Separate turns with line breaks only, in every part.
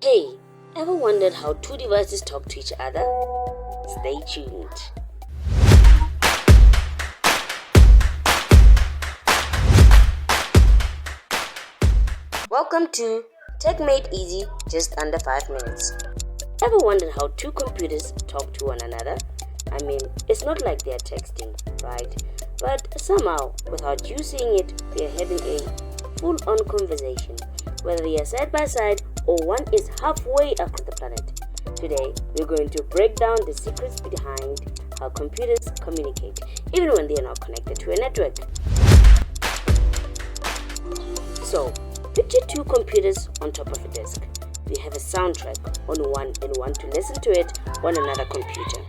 Hey, ever wondered how two devices talk to each other? Stay tuned. Welcome to Tech Made Easy, just under 5 minutes. Ever wondered how two computers talk to one another? I mean, it's not like they're texting, right? But somehow, without you seeing it, they're having a full-on conversation, whether they are side by side or one is halfway across the planet. Today, we're going to break down the secrets behind how computers communicate, even when they are not connected to a network. So, picture two computers on top of a desk. You have a soundtrack on one and want to listen to it on another computer.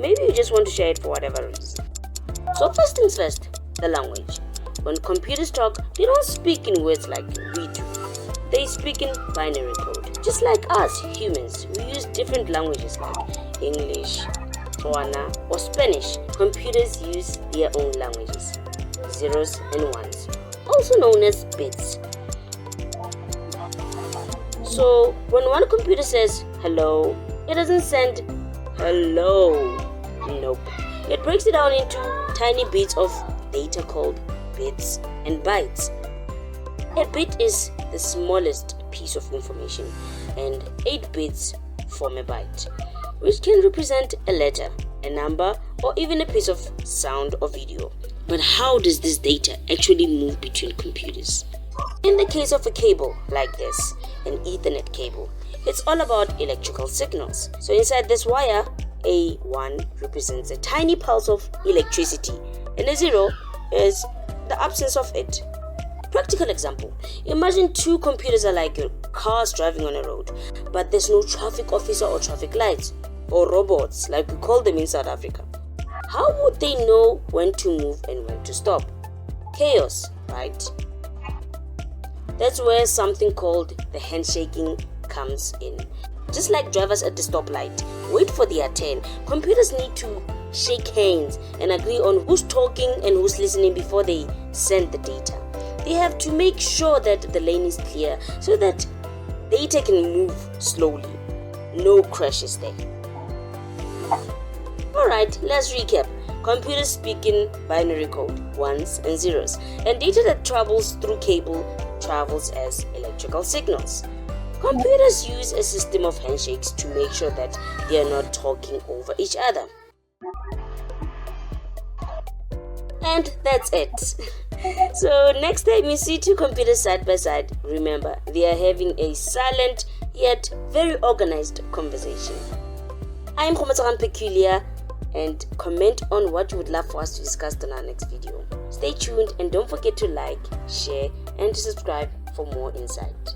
Maybe you just want to share it for whatever reason. So first things first, the language. When computers talk, they don't speak in words like we do. They speak in binary code. Just like us, humans, we use different languages like English, Tswana, or Spanish. Computers use their own languages, zeros and ones, also known as bits. So when one computer says hello, it doesn't send hello. Nope. It breaks it down into tiny bits of data called bits and bytes. A bit is the smallest piece of information, and 8 bits form a byte, which can represent a letter, a number, or even a piece of sound or video. But how does this data actually move between computers? In the case of a cable like this, an Ethernet cable, it's all about electrical signals. So inside this wire, a 1 represents a tiny pulse of electricity, and a 0 is the absence of it. Practical example, imagine two computers are like cars driving on a road, but there's no traffic officer or traffic lights, or robots like we call them in South Africa. How would they know when to move and when to stop? Chaos, right? That's where something called the handshaking comes in. Just like drivers at the stoplight wait for their turn, computers need to shake hands and agree on who's talking and who's listening before they send the data. They have to make sure that the lane is clear so that data can move slowly. No crashes there. Alright, let's recap. Computers speak in binary code, ones and zeros, and data that travels through cable travels as electrical signals. Computers use a system of handshakes to make sure that they are not talking over each other. And that's it. So next time you see two computers side by side, remember they are having a silent yet very organized conversation. I am Khomatsaran Peculiar, and comment on what you would love for us to discuss in our next video. Stay tuned and don't forget to like, share and to subscribe for more insight.